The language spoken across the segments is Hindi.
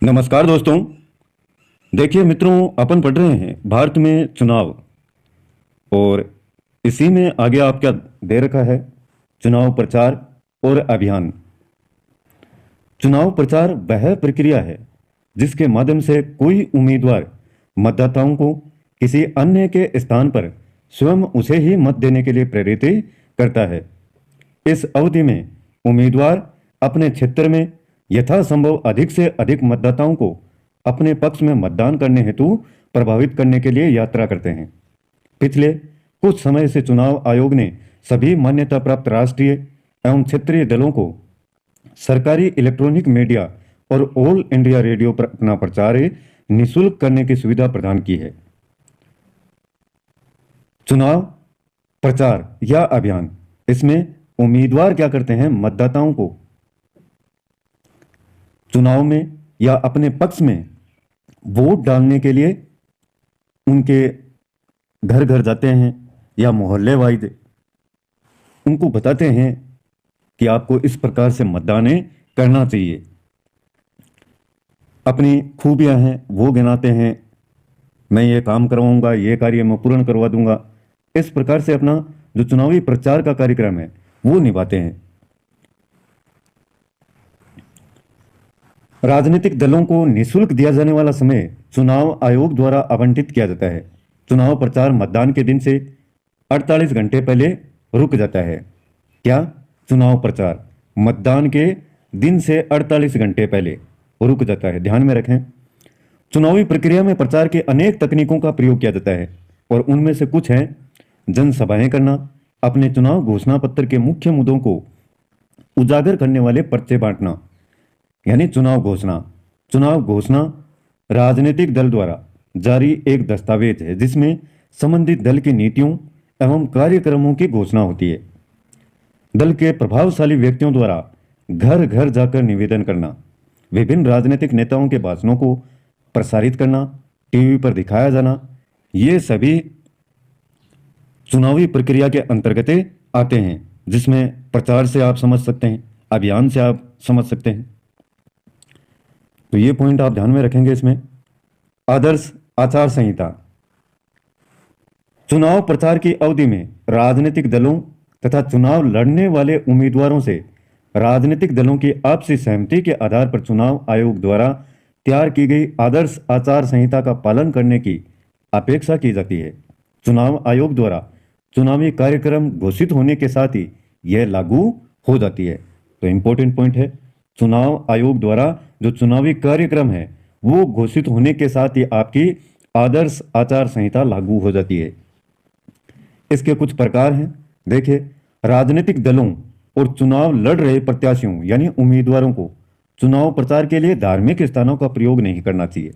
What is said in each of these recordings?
नमस्कार दोस्तों। देखिए मित्रों, अपन पढ़ रहे हैं भारत में चुनाव, और इसी में आगे आप क्या दे रखा है, चुनाव प्रचार और अभियान। चुनाव प्रचार वह प्रक्रिया है जिसके माध्यम से कोई उम्मीदवार मतदाताओं को किसी अन्य के स्थान पर स्वयं उसे ही मत देने के लिए प्रेरित करता है। इस अवधि में उम्मीदवार अपने क्षेत्र में यथासंभव अधिक से अधिक मतदाताओं को अपने पक्ष में मतदान करने हेतु प्रभावित करने के लिए यात्रा करते हैं। पिछले कुछ समय से चुनाव आयोग ने सभी मान्यता प्राप्त राष्ट्रीय एवं क्षेत्रीय दलों को सरकारी इलेक्ट्रॉनिक मीडिया और ऑल इंडिया रेडियो पर अपना प्रचार निःशुल्क करने की सुविधा प्रदान की है। चुनाव प्रचार या अभियान, इसमें उम्मीदवार क्या करते हैं, मतदाताओं को चुनाव में या अपने पक्ष में वोट डालने के लिए उनके घर घर जाते हैं या मोहल्ले वाइज उनको बताते हैं कि आपको इस प्रकार से मतदान करना चाहिए। अपनी खूबियां हैं वो गिनाते हैं, मैं ये काम करवाऊंगा, ये कार्य मैं पूर्ण करवा दूंगा। इस प्रकार से अपना जो चुनावी प्रचार का कार्यक्रम है वो निभाते हैं। राजनीतिक दलों को निःशुल्क दिया जाने वाला समय चुनाव आयोग द्वारा आवंटित किया जाता है। चुनाव प्रचार मतदान के दिन से 48 घंटे पहले रुक जाता है। क्या? चुनाव प्रचार मतदान के दिन से 48 घंटे पहले रुक जाता है। ध्यान में रखें, चुनावी प्रक्रिया में प्रचार के अनेक तकनीकों का प्रयोग किया जाता है और उनमें से कुछ हैं जनसभाएं करना, अपने चुनाव घोषणा पत्र के मुख्य मुद्दों को उजागर करने वाले पर्चे बांटना, यानी चुनाव घोषणा। चुनाव घोषणा राजनीतिक दल द्वारा जारी एक दस्तावेज है जिसमें संबंधित दल की नीतियों एवं कार्यक्रमों की घोषणा होती है। दल के प्रभावशाली व्यक्तियों द्वारा घर घर जाकर निवेदन करना, विभिन्न राजनीतिक नेताओं के भाषणों को प्रसारित करना, टीवी पर दिखाया जाना, ये सभी चुनावी प्रक्रिया के अंतर्गत आते हैं, जिसमें प्रचार से आप समझ सकते हैं, अभियान से आप समझ सकते हैं। तो ये पॉइंट आप ध्यान में रखेंगे। इसमें आदर्श आचार संहिता, चुनाव प्रचार की अवधि में राजनीतिक दलों तथा चुनाव लड़ने वाले उम्मीदवारों से राजनीतिक दलों की आपसी सहमति के आधार पर चुनाव आयोग द्वारा तैयार की गई आदर्श आचार संहिता का पालन करने की अपेक्षा की जाती है। चुनाव आयोग द्वारा चुनावी कार्यक्रम घोषित होने के साथ ही यह लागू हो जाती है। तो इंपॉर्टेंट पॉइंट है, चुनाव आयोग द्वारा जो चुनावी कार्यक्रम है वो घोषित होने के साथ ही आपकी आदर्श आचार संहिता लागू हो जाती है। इसके कुछ प्रकार हैं। देखिए, राजनीतिक दलों और चुनाव लड़ रहे प्रत्याशियों यानी उम्मीदवारों को चुनाव प्रचार के लिए धार्मिक स्थानों का प्रयोग नहीं करना चाहिए।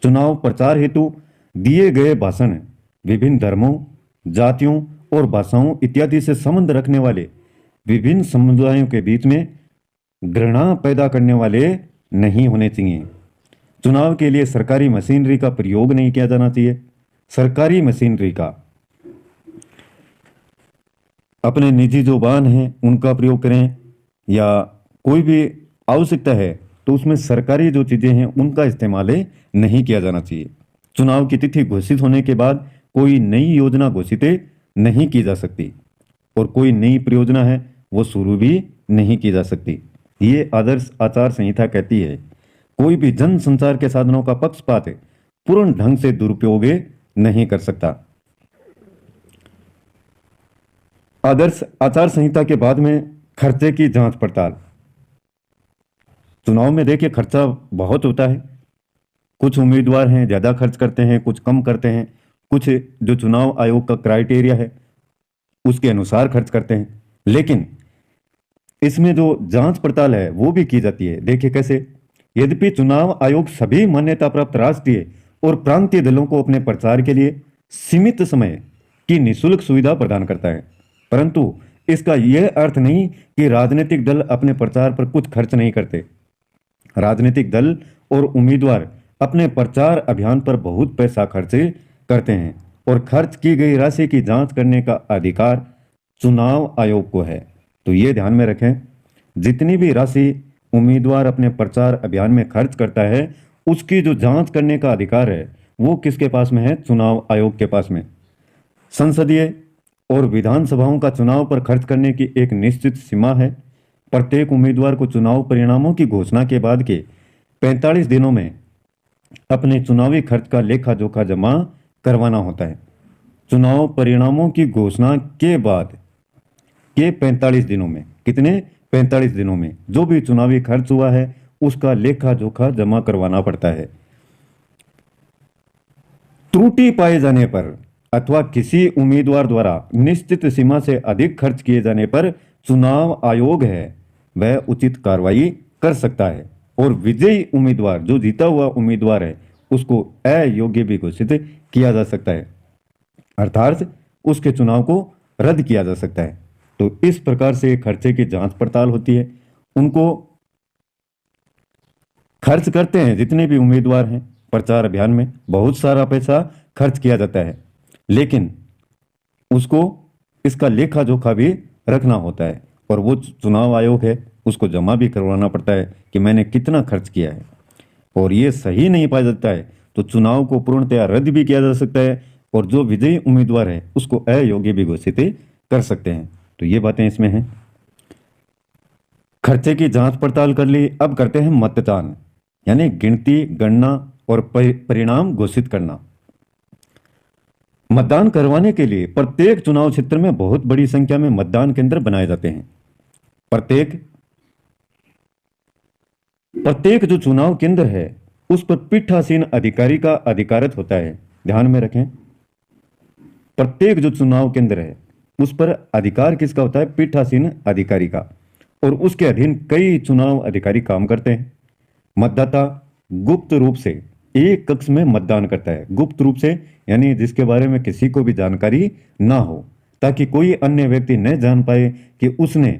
चुनाव प्रचार हेतु दिए गए भाषण विभिन्न धर्मों, जातियों और भाषाओं इत्यादि से संबंध रखने वाले विभिन्न समुदायों के बीच में घृणा पैदा करने वाले नहीं होने चाहिए। चुनाव के लिए सरकारी मशीनरी का प्रयोग नहीं किया जाना चाहिए। सरकारी मशीनरी का अपने निजी जो वाहन हैं उनका प्रयोग करें, या कोई भी आवश्यकता है तो उसमें सरकारी जो चीजें हैं उनका इस्तेमाल नहीं किया जाना चाहिए। चुनाव की तिथि घोषित होने के बाद कोई नई योजना घोषित नहीं की जा सकती और कोई नई परियोजना है वो शुरू भी नहीं की जा सकती। ये आदर्श आचार संहिता कहती है कोई भी जन संचार के साधनों का पक्षपात पूर्ण ढंग से दुरुपयोग नहीं कर सकता। आदर्श आचार संहिता के बाद में खर्चे की जांच पड़ताल। चुनाव में देखिए खर्चा बहुत होता है। कुछ उम्मीदवार हैं ज्यादा खर्च करते हैं, कुछ कम करते हैं, कुछ जो चुनाव आयोग का क्राइटेरिया है उसके अनुसार खर्च करते हैं। लेकिन इसमें जो जांच पड़ताल है वो भी की जाती है। देखिए कैसे, यद्यपि चुनाव आयोग सभी मान्यता प्राप्त राष्ट्रीय और प्रांतीय दलों को अपने प्रचार के लिए सीमित समय की निःशुल्क सुविधा प्रदान करता है, परंतु इसका यह अर्थ नहीं कि राजनीतिक दल अपने प्रचार पर कुछ खर्च नहीं करते। राजनीतिक दल और उम्मीदवार अपने प्रचार अभियान पर बहुत पैसा खर्च करते हैं और खर्च की गई राशि की जांच करने का अधिकार चुनाव आयोग को है। तो ये ध्यान में रखें, जितनी भी राशि उम्मीदवार अपने प्रचार अभियान में खर्च करता है, उसकी जो जांच करने का अधिकार है वो किसके पास में है? चुनाव आयोग के पास में। संसदीय और विधानसभाओं का चुनाव पर खर्च करने की एक निश्चित सीमा है। प्रत्येक उम्मीदवार को चुनाव परिणामों की घोषणा के बाद के 45 दिनों में अपने चुनावी खर्च का लेखा जोखा जमा करवाना होता है। चुनाव परिणामों की घोषणा के बाद के 45 दिनों में, कितने? 45 दिनों में जो भी चुनावी खर्च हुआ है उसका लेखा जोखा जमा करवाना पड़ता है। त्रुटि पाए जाने पर अथवा किसी उम्मीदवार द्वारा निश्चित सीमा से अधिक खर्च किए जाने पर चुनाव आयोग है वह उचित कार्रवाई कर सकता है और विजयी उम्मीदवार, जो जीता हुआ उम्मीदवार है, उसको अयोग्य भी घोषित किया जा सकता है, अर्थात उसके चुनाव को रद्द किया जा सकता है। तो इस प्रकार से खर्चे की जांच पड़ताल होती है। उनको खर्च करते हैं जितने भी उम्मीदवार हैं, प्रचार अभियान में बहुत सारा पैसा खर्च किया जाता है, लेकिन उसको इसका लेखा जोखा भी रखना होता है और वो चुनाव आयोग है उसको जमा भी करवाना पड़ता है कि मैंने कितना खर्च किया है। और ये सही नहीं पाया जाता है तो चुनाव को पूर्णतया रद्द भी किया जा सकता है और जो विजयी उम्मीदवार है उसको अयोग्य भी घोषित कर सकते हैं। तो ये बातें इसमें हैं। खर्चे की जांच पड़ताल कर ली, अब करते हैं मतदान, यानी गिनती, गणना और परिणाम घोषित करना। मतदान करवाने के लिए प्रत्येक चुनाव क्षेत्र में बहुत बड़ी संख्या में मतदान केंद्र बनाए जाते हैं। प्रत्येक जो चुनाव केंद्र है उस पर पीठासीन अधिकारी का अधिकारत होता है। ध्यान में रखें, प्रत्येक जो चुनाव केंद्र है उस पर अधिकार किसका होता है? पीठासीन अधिकारी का। और उसके अधीन कई चुनाव अधिकारी काम करते हैं। मतदाता गुप्त रूप से एक कक्ष में मतदान करता है। गुप्त रूप से यानी जिसके बारे में किसी को भी जानकारी ना हो, ताकि कोई अन्य व्यक्ति न जान पाए कि उसने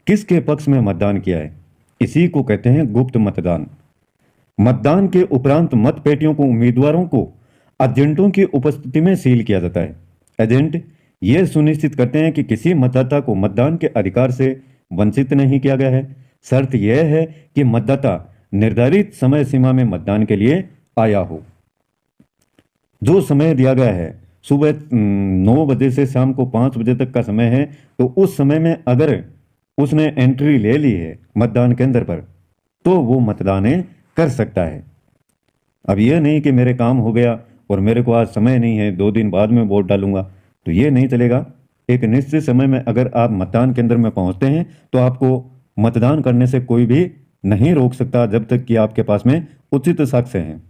किसके पक्ष में मतदान किया है। इसी को कहते हैं गुप्त मतदान। मतदान के उपरांत मत पेटियों को उम्मीदवारों को एजेंटों की उपस्थिति में सील किया जाता है। एजेंट यह सुनिश्चित करते हैं कि किसी मतदाता को मतदान के अधिकार से वंचित नहीं किया गया है। शर्त यह है कि मतदाता निर्धारित समय सीमा में मतदान के लिए आया हो। जो समय दिया गया है सुबह 9 बजे से शाम को 5 बजे तक का समय है, तो उस समय में अगर उसने एंट्री ले ली है मतदान केंद्र पर तो वो मतदान कर सकता है। अब यह नहीं कि मेरे काम हो गया और मेरे को आज समय नहीं है, 2 दिन बाद में वोट डालूंगा, तो ये नहीं चलेगा। एक निश्चित समय में अगर आप मतदान केंद्र में पहुंचते हैं तो आपको मतदान करने से कोई भी नहीं रोक सकता जब तक कि आपके पास में उचित साक्ष्य हैं।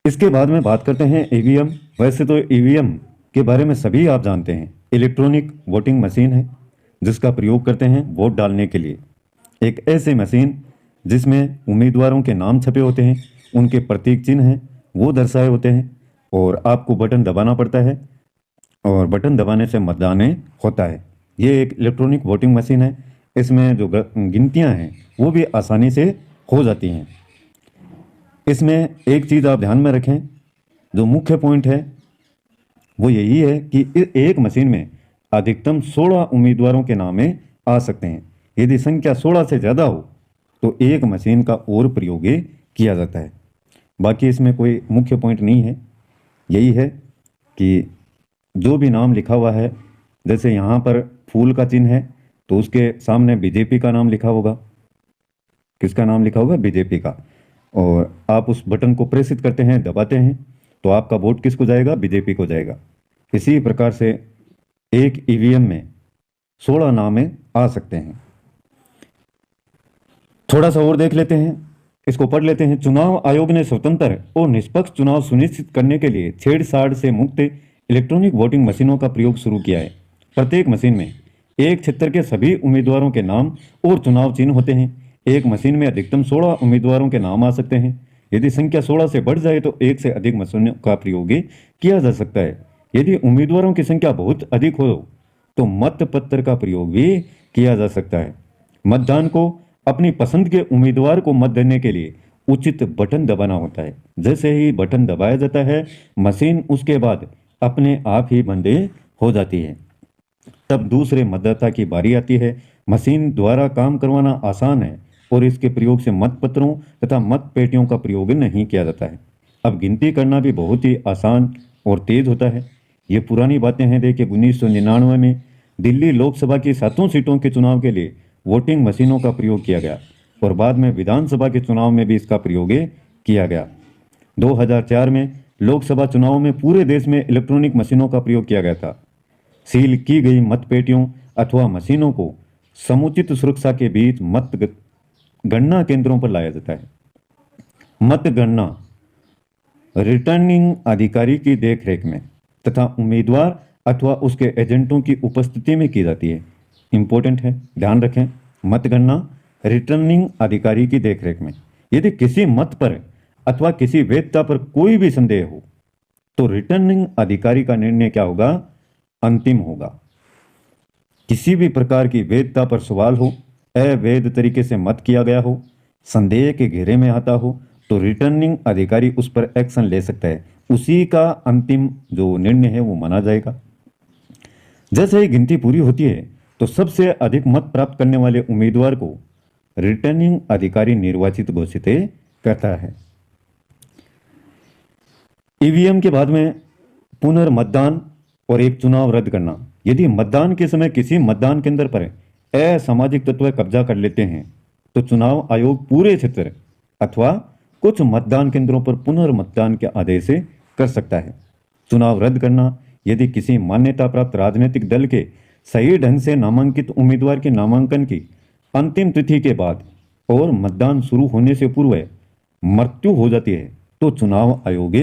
इसके बाद में बात करते हैं ईवीएम। वैसे तो ईवीएम के बारे में सभी आप जानते हैं। इलेक्ट्रॉनिक वोटिंग मशीन है जिसका प्रयोग करते हैं वोट डालने के लिए। एक ऐसी मशीन जिसमें उम्मीदवारों के नाम छपे होते हैं, उनके प्रतीक चिन्ह हैं वो दर्शाए होते हैं और आपको बटन दबाना पड़ता है और बटन दबाने से मतदान होता है। ये एक इलेक्ट्रॉनिक वोटिंग मशीन है। इसमें जो गिनतियां हैं वो भी आसानी से हो जाती हैं। इसमें एक चीज़ आप ध्यान में रखें, जो मुख्य पॉइंट है वो यही है कि एक मशीन में अधिकतम 16 उम्मीदवारों के नाम आ सकते हैं। यदि संख्या 16 से ज़्यादा हो तो एक मशीन का और प्रयोग किया जाता है। बाकी इसमें कोई मुख्य पॉइंट नहीं है। यही है कि जो भी नाम लिखा हुआ है, जैसे यहाँ पर फूल का चिन्ह है तो उसके सामने बीजेपी का नाम लिखा होगा। किसका नाम लिखा होगा? बीजेपी का। और आप उस बटन को प्रेसित करते हैं, दबाते हैं, तो आपका वोट किसको जाएगा? बीजेपी को जाएगा। इसी प्रकार से एक ईवीएम में 16 नाम आ सकते हैं। थोड़ा सा और देख लेते हैं, इसको पढ़ लेते हैं। चुनाव आयोग ने स्वतंत्र और निष्पक्ष चुनाव सुनिश्चित करने के लिए छेड़छाड़ से मुक्त इलेक्ट्रॉनिक वोटिंग मशीनों का प्रयोग शुरू किया है। प्रत्येक मशीन में एक क्षेत्र के सभी उम्मीदवारों के नाम और चुनाव चिन्ह होते हैं। एक मशीन में अधिकतम 16 उम्मीदवारों के नाम आ सकते हैं। यदि संख्या 16 से बढ़ जाए तो एक से अधिक मशीनों का प्रयोग किया जा सकता है। यदि उम्मीदवारों की संख्या बहुत अधिक हो तो मतपत्र का प्रयोग भी किया जा सकता है। मतदान को अपनी पसंद के उम्मीदवार को मत देने के लिए उचित बटन दबाना होता है। जैसे ही बटन दबाया जाता है मशीन उसके बाद अपने आप ही बंद हो जाती है। तब दूसरे मतदाता की बारी आती है। मशीन द्वारा काम करवाना आसान है और इसके प्रयोग से मतपत्रों तथा मत पेटियों का प्रयोग नहीं किया जाता है। अब गिनती करना भी बहुत ही आसान और तेज होता है। ये पुरानी बातें हैं। देखिए 1999 में दिल्ली लोकसभा की 7 सीटों के चुनाव के लिए वोटिंग मशीनों का प्रयोग किया गया और बाद में विधानसभा के चुनाव में भी इसका प्रयोग किया गया। 2004 में लोकसभा चुनाव में पूरे देश में इलेक्ट्रॉनिक मशीनों का प्रयोग किया गया था। सील की गई मतपेटियों अथवा मशीनों को समुचित सुरक्षा के बीच गणना केंद्रों पर लाया जाता है। मतगणना रिटर्निंग अधिकारी की देखरेख में तथा उम्मीदवार अथवा उसके एजेंटों की उपस्थिति में की जाती है। इंपॉर्टेंट है, ध्यान रखें। मतगणना रिटर्निंग अधिकारी की देखरेख में। यदि किसी मत पर अथवा किसी वैधता पर कोई भी संदेह हो तो रिटर्निंग अधिकारी का निर्णय क्या होगा? अंतिम होगा। किसी भी प्रकार की वैधता पर सवाल हो, अवैध तरीके से मत किया गया हो, संदेह के घेरे में आता हो तो रिटर्निंग अधिकारी उस पर एक्शन ले सकता है। उसी का अंतिम जो निर्णय है वो माना जाएगा। जैसे ही गिनती पूरी होती है तो सबसे अधिक मत प्राप्त करने वाले उम्मीदवार को रिटर्निंग अधिकारी निर्वाचित घोषित करता है। ईवीएम के बाद में पुनर्मतदान और एक चुनाव रद्द करना। यदि मतदान के समय किसी मतदान केंद्र पर असामाजिक तत्व कब्जा कर लेते हैं तो चुनाव आयोग पूरे क्षेत्र अथवा कुछ मतदान केंद्रों पर पुनर्मतदान के आदेश कर सकता है। चुनाव रद्द करना। यदि किसी मान्यता प्राप्त राजनीतिक दल के सही ढंग से नामांकित उम्मीदवार के नामांकन की अंतिम तिथि के बाद और मतदान शुरू होने से पूर्व मृत्यु हो जाती है तो चुनाव आयोग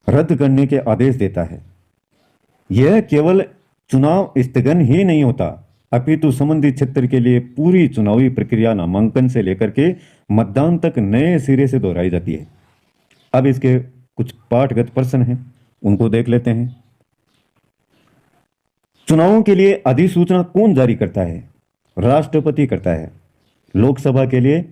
रद्द करने के आदेश देता है। यह केवल चुनाव स्थगन ही नहीं होता अपितु संबंधित क्षेत्र के लिए पूरी चुनावी प्रक्रिया नामांकन से लेकर के मतदान तक नए सिरे से दोहराई जाती है। अब इसके कुछ पाठगत प्रश्न हैं, उनको देख लेते हैं। चुनावों के लिए अधिसूचना कौन जारी करता है? राष्ट्रपति करता है। लोकसभा के लिए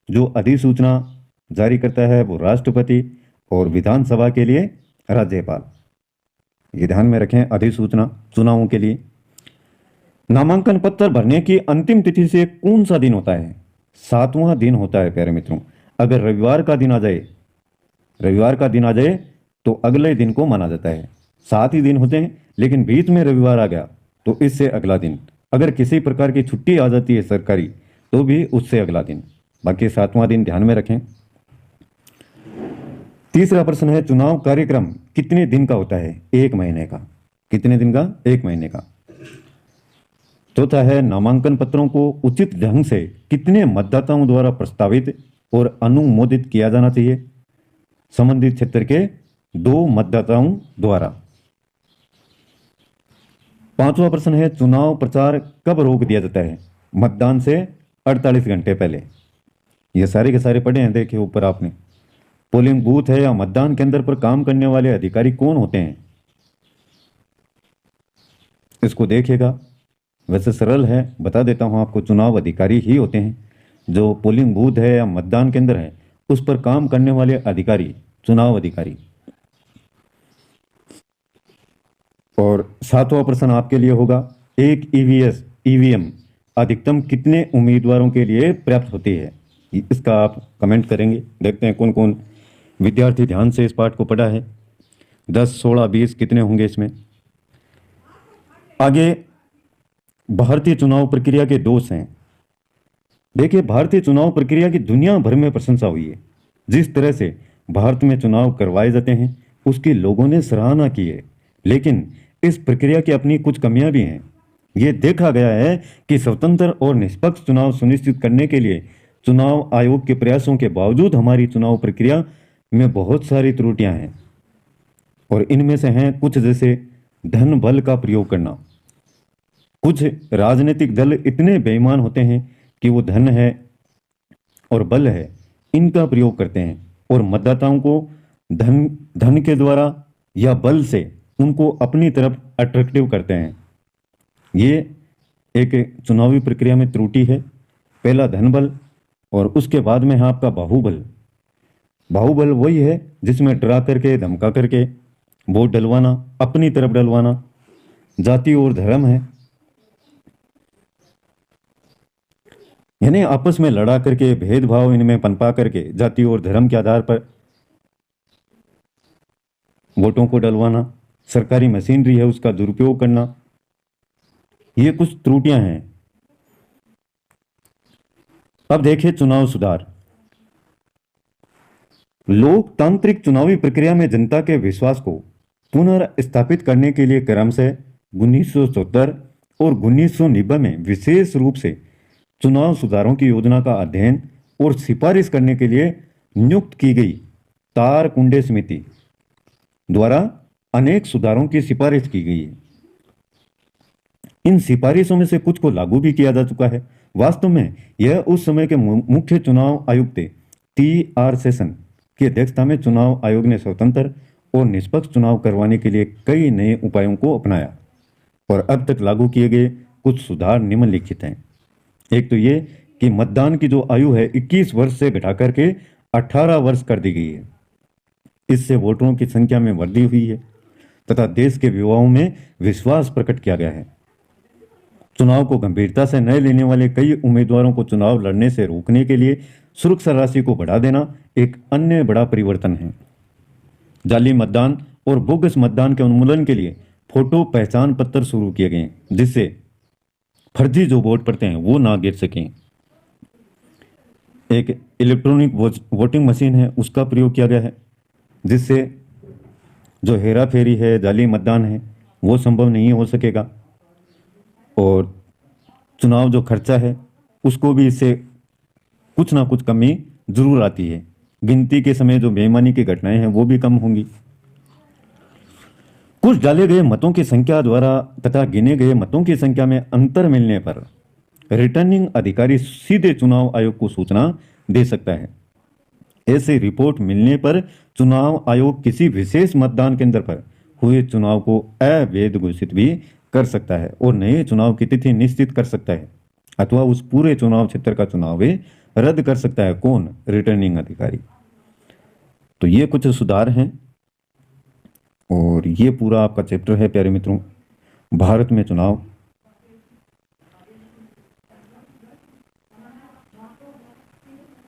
जो अधिसूचना जारी करता है वो राष्ट्रपति और विधानसभा के लिए राज्यपाल। ये ध्यान में रखें। अधिसूचना चुनावों के लिए। नामांकन पत्र भरने की अंतिम तिथि से कौन सा दिन होता है? 7वां दिन होता है प्यारे मित्रों। अगर रविवार का दिन आ जाए तो अगले दिन को माना जाता है। 7 ही दिन होते हैं लेकिन बीच में रविवार आ गया तो इससे अगला दिन। अगर किसी प्रकार की छुट्टी आ जाती है सरकारी तो भी उससे अगला दिन। बाकी 7वां दिन ध्यान में रखें। तीसरा प्रश्न है चुनाव कार्यक्रम कितने दिन का होता है? 1 महीने का। कितने दिन का? 1 महीने का। चौथा है नामांकन पत्रों को उचित ढंग से कितने मतदाताओं द्वारा प्रस्तावित और अनुमोदित किया जाना चाहिए? संबंधित क्षेत्र के 2 मतदाताओं द्वारा। 5वां प्रश्न है चुनाव प्रचार कब रोक दिया जाता है? मतदान से 48 घंटे पहले। ये सारे के सारे पढ़े हैं, देखिए ऊपर आपने। पोलिंग बूथ है या मतदान केंद्र पर काम करने वाले अधिकारी कौन होते हैं? इसको देखिएगा। वैसे सरल है, बता देता हूं आपको। चुनाव अधिकारी ही होते हैं। जो पोलिंग बूथ है या मतदान केंद्र है उस पर काम करने वाले अधिकारी चुनाव अधिकारी। और 7वां प्रश्न आपके लिए होगा एक ईवीएम अधिकतम कितने उम्मीदवारों के लिए पर्याप्त होती है? इसका आप कमेंट करेंगे। देखते हैं कौन कौन विद्यार्थी ध्यान से इस पाठ को पढ़ा है। 10, 16, 20 कितने होंगे इसमें? आगे भारतीय चुनाव प्रक्रिया के दोष हैं। देखिए भारतीय चुनाव प्रक्रिया की दुनिया भर में प्रशंसा हुई है। जिस तरह से भारत में चुनाव करवाए जाते हैं उसकी लोगों ने सराहना की है, लेकिन इस प्रक्रिया की अपनी कुछ कमियां भी हैं। ये देखा गया है कि स्वतंत्र और निष्पक्ष चुनाव सुनिश्चित करने के लिए चुनाव आयोग के प्रयासों के बावजूद हमारी चुनाव प्रक्रिया में बहुत सारी त्रुटियां हैं और इनमें से हैं कुछ, जैसे धन बल का प्रयोग करना। कुछ राजनीतिक दल इतने बेईमान होते हैं कि वो धन है और बल है इनका प्रयोग करते हैं और मतदाताओं को धन के द्वारा या बल से उनको अपनी तरफ अट्रैक्टिव करते हैं। ये एक चुनावी प्रक्रिया में त्रुटि है। पहला धन बल और उसके बाद में है आपका बाहुबल। बाहुबल वही है जिसमें डरा करके धमका करके वोट डलवाना, अपनी तरफ डलवाना, जाति और धर्म है, यानी आपस में लड़ा करके, भेदभाव इनमें पनपा करके जाति और धर्म के आधार पर वोटों को डलवाना, सरकारी मशीनरी है उसका दुरुपयोग करना, ये कुछ त्रुटियां हैं। अब देखें चुनाव सुधार। लोकतांत्रिक चुनावी प्रक्रिया में जनता के विश्वास को पुनर्स्थापित करने के लिए क्रमशः 1970 और 1990 में विशेष रूप से चुनाव सुधारों की योजना का अध्ययन और सिफारिश करने के लिए नियुक्त की गई तारकुंडे समिति द्वारा अनेक सुधारों की सिफारिश की गई है। इन सिफारिशों में से कुछ को लागू भी किया जा चुका है। वास्तव में यह उस समय के मुख्य चुनाव आयुक्त TR सेशन की अध्यक्षता में चुनाव आयोग ने स्वतंत्र और निष्पक्ष चुनाव करवाने के लिए कई नए उपायों को अपनाया और अब तक लागू किए गए कुछ सुधार निम्नलिखित हैं। एक तो ये कि मतदान की जो आयु है 21 वर्ष से घटाकर के 18 वर्ष कर दी गई है। इससे वोटरों की संख्या में वृद्धि हुई है तथा देश के युवाओं में विश्वास प्रकट किया गया है। चुनाव को गंभीरता से न लेने वाले कई उम्मीदवारों को चुनाव लड़ने से रोकने के लिए सुरक्षा राशि को बढ़ा देना एक अन्य बड़ा परिवर्तन है। जाली मतदान और बोगस मतदान के उन्मूलन के लिए फोटो पहचान पत्र शुरू किए गए जिससे फर्जी जो वोट पड़ते हैं वो ना गिर सकें। एक इलेक्ट्रॉनिक वोटिंग मशीन है उसका प्रयोग किया गया है जिससे जो हेरा फेरी है, जाली मतदान है, वो संभव नहीं हो सकेगा। और चुनाव जो खर्चा है उसको भी इससे कुछ ना कुछ कमी जरूर आती है। गिनती के समय जो बेईमानी की घटनाएं हैं वो भी कम होंगी। कुछ डाले गए मतों की संख्या द्वारा तथा गिने गए मतों की संख्या में अंतर मिलने पर रिटर्निंग अधिकारी सीधे चुनाव आयोग को सूचना दे सकता है। ऐसे रिपोर्ट मिलने पर चुनाव आयोग किसी विशेष मतदान केंद्र पर हुए चुनाव को अवैध घोषित भी कर सकता है और नए चुनाव की तिथि निश्चित कर सकता है अथवा उस पूरे चुनाव क्षेत्र का चुनाव भी रद्द कर सकता है। कौन? रिटर्निंग अधिकारी। तो ये कुछ सुधार हैं और ये पूरा आपका चैप्टर है प्यारे मित्रों, भारत में चुनाव।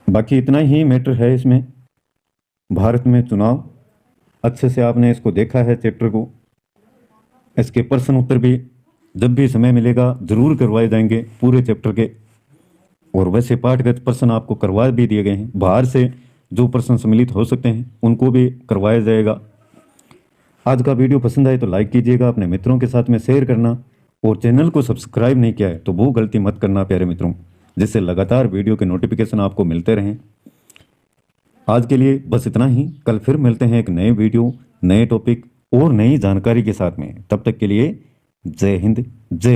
बाकी इतना ही मैटर है इसमें, भारत में चुनाव। अच्छे से आपने इसको देखा है चैप्टर को। इसके प्रश्न उत्तर भी जब भी समय मिलेगा जरूर करवाए जाएंगे पूरे चैप्टर के। और वैसे पाठगत प्रश्न आपको करवा भी दिए गए हैं। बाहर से जो प्रश्न सम्मिलित हो सकते हैं उनको भी करवाया जाएगा। आज का वीडियो पसंद आए तो लाइक कीजिएगा, अपने मित्रों के साथ में शेयर करना और चैनल को सब्सक्राइब नहीं किया है तो वो गलती मत करना प्यारे मित्रों, जिससे लगातार वीडियो के नोटिफिकेशन आपको मिलते रहें। आज के लिए बस इतना ही। कल फिर मिलते हैं एक नए वीडियो, नए टॉपिक और नई जानकारी के साथ में। तब तक के लिए जय हिंद, जय